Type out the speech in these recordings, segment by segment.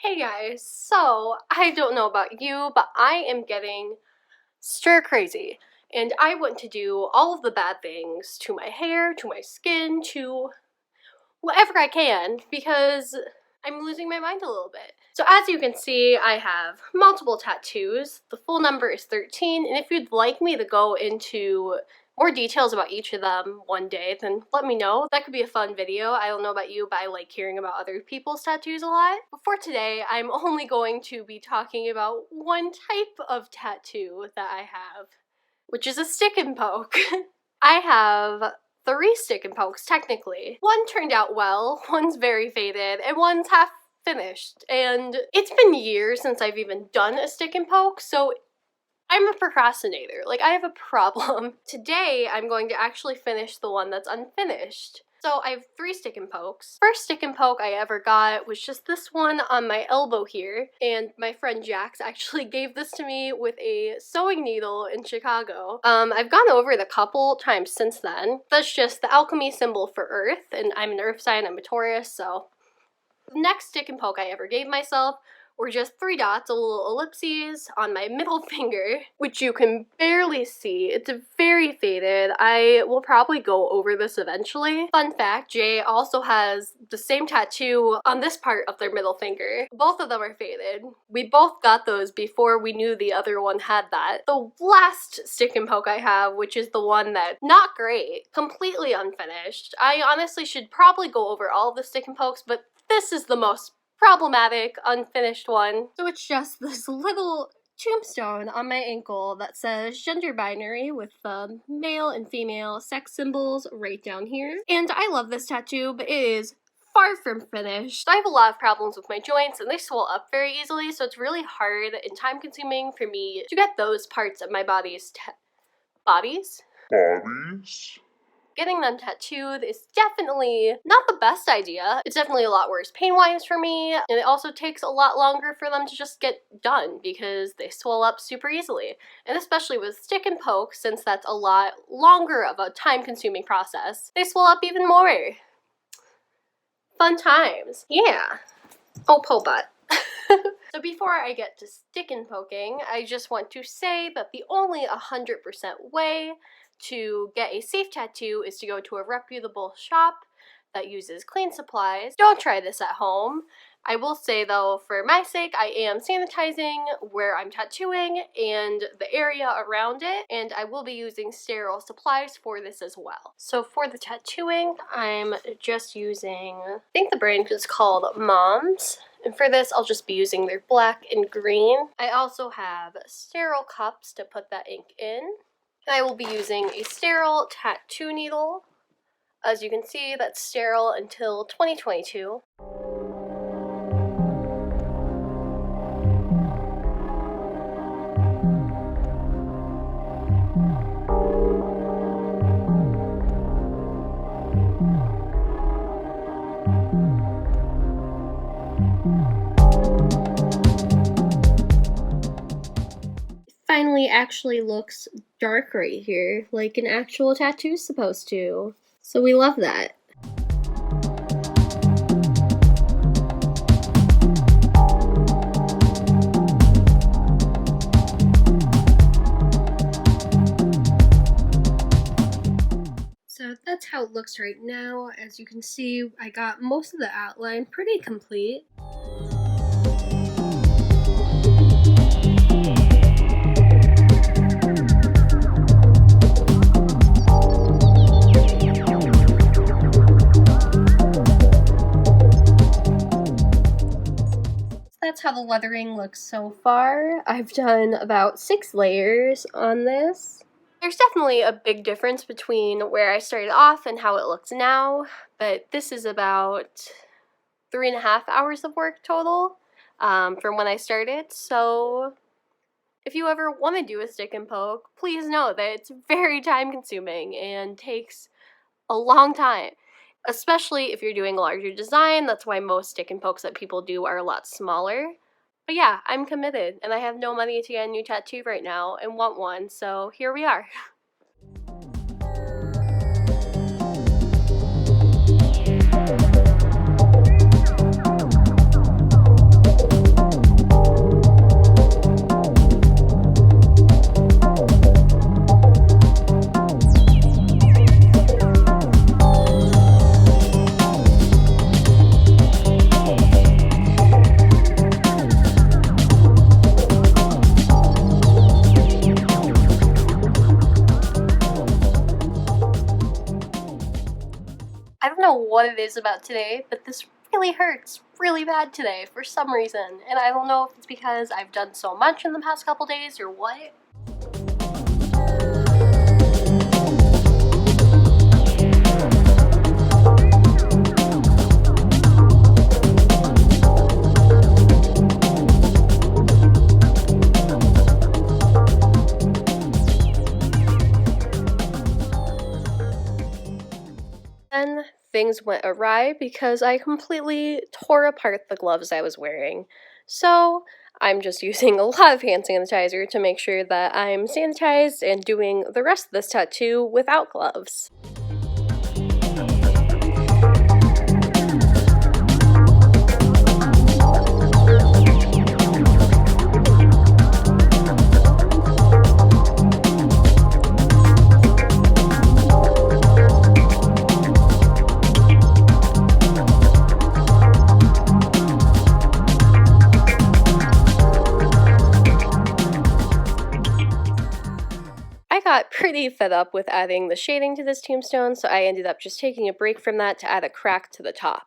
Hey guys, so I don't know about you, but I am getting stir crazy. And I want to do all of the bad things to my hair, to my skin, to whatever I can because I'm losing my mind a little bit. So as you can see, I have multiple tattoos. The full number is 13, and if you'd like me to go into more details about each of them one day, then let me know. That could be a fun video. I don't know about you, but I like hearing about other people's tattoos a lot. But for today, I'm only going to be talking about one type of tattoo that I have, which is a stick and poke. I have 3 stick and pokes, technically. One turned out well, one's very faded, and one's half finished. And it's been years since I've even done a stick and poke, so I'm a procrastinator. Like, I have a problem. Today, I'm going to actually finish the one that's unfinished. So I have 3 stick and pokes. First stick and poke I ever got was just this one on my elbow here, and my friend Jax actually gave this to me with a sewing needle in Chicago. I've gone over it a couple times since then. That's just the alchemy symbol for Earth, and I'm an Earth sign, I'm a Taurus, so the next stick and poke I ever gave myself were just 3 dots, a little ellipses on my middle finger, which you can barely see. It's very faded. I will probably go over this eventually. Fun fact, Jay also has the same tattoo on this part of their middle finger. Both of them are faded. We both got those before we knew the other one had that. The last stick and poke I have, which is the one that, not great, completely unfinished. I honestly should probably go over all of the stick and pokes, but this is the most problematic, unfinished one. So it's just this little tombstone on my ankle that says gender binary with the male and female sex symbols right down here. And I love this tattoo, but it is far from finished. I have a lot of problems with my joints and they swell up very easily, so it's really hard and time consuming for me to get those parts of my body's bodies? Getting them tattooed is definitely not the best idea. It's definitely a lot worse pain-wise for me, and it also takes a lot longer for them to just get done because they swell up super easily. And especially with stick and poke, since that's a lot longer of a time-consuming process, they swell up even more. Fun times. Yeah. Oh, po butt. So before I get to stick and poking, I just want to say that the only 100% way to get a safe tattoo is to go to a reputable shop that uses clean supplies. Don't try this at home. I will say though, for my sake, I am sanitizing where I'm tattooing and the area around it, and I will be using sterile supplies for this as well. So for the tattooing, I'm just using, I think the brand is called Moms. And for this, I'll just be using their black and green. I also have sterile cups to put that ink in. I will be using a sterile tattoo needle. As you can see, that's sterile until 2022. Finally actually looks dark right here, like an actual tattoo's supposed to. So we love that. So that's how it looks right now. As you can see, I got most of the outline pretty complete. That's how the lettering looks so far. I've done about 6 layers on this. There's definitely a big difference between where I started off and how it looks now, but this is about 3.5 hours of work total from when I started. So if you ever want to do a stick and poke, please know that it's very time consuming and takes a long time. Especially if you're doing a larger design. That's why most stick and pokes that people do are a lot smaller. But yeah, I'm committed, and I have no money to get a new tattoo right now and want one, so here we are. know what it is about today, but this really hurts really bad today for some reason. And I don't know if it's because I've done so much in the past couple days or what. Then things went awry because I completely tore apart the gloves I was wearing. So I'm just using a lot of hand sanitizer to make sure that I'm sanitized and doing the rest of this tattoo without gloves. I got pretty fed up with adding the shading to this tombstone, so I ended up just taking a break from that to add a crack to the top.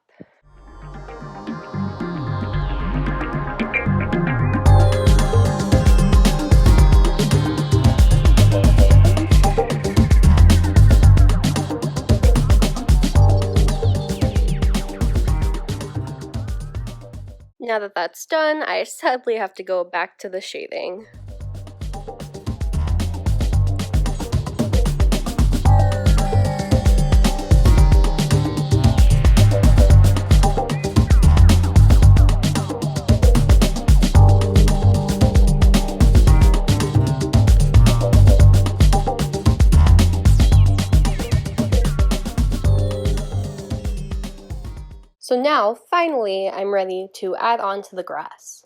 Now that that's done, I sadly have to go back to the shading. So now, finally, I'm ready to add on to the grass.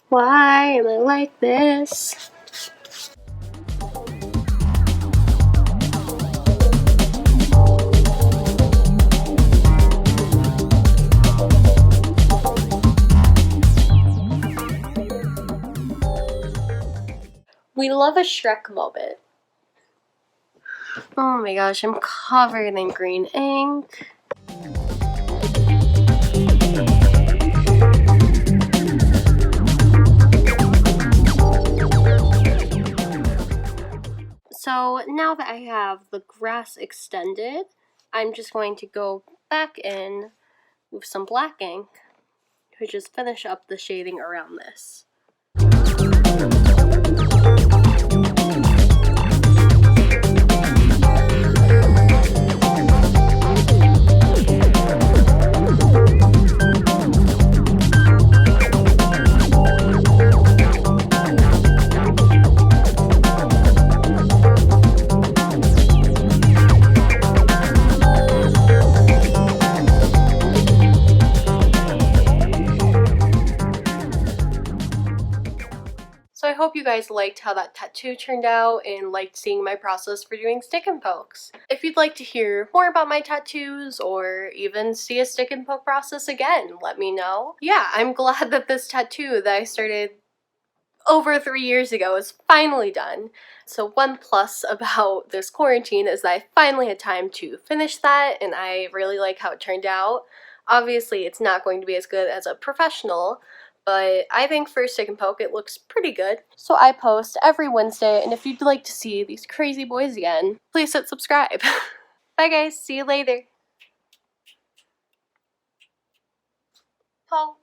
Why am I like this? We love a Shrek moment. Oh my gosh, I'm covered in green ink. So now that I have the grass extended, I'm just going to go back in with some black ink to just finish up the shading around this. So I hope you guys liked how that tattoo turned out and liked seeing my process for doing stick and pokes. If you'd like to hear more about my tattoos or even see a stick and poke process again, let me know. Yeah, I'm glad that this tattoo that I started over 3 years ago is finally done. So one plus about this quarantine is that I finally had time to finish that, and I really like how it turned out. Obviously, it's not going to be as good as a professional, but I think for stick and poke it looks pretty good. So I post every Wednesday, and if you'd like to see these crazy boys again, please hit subscribe. Bye guys, see you later. Paul.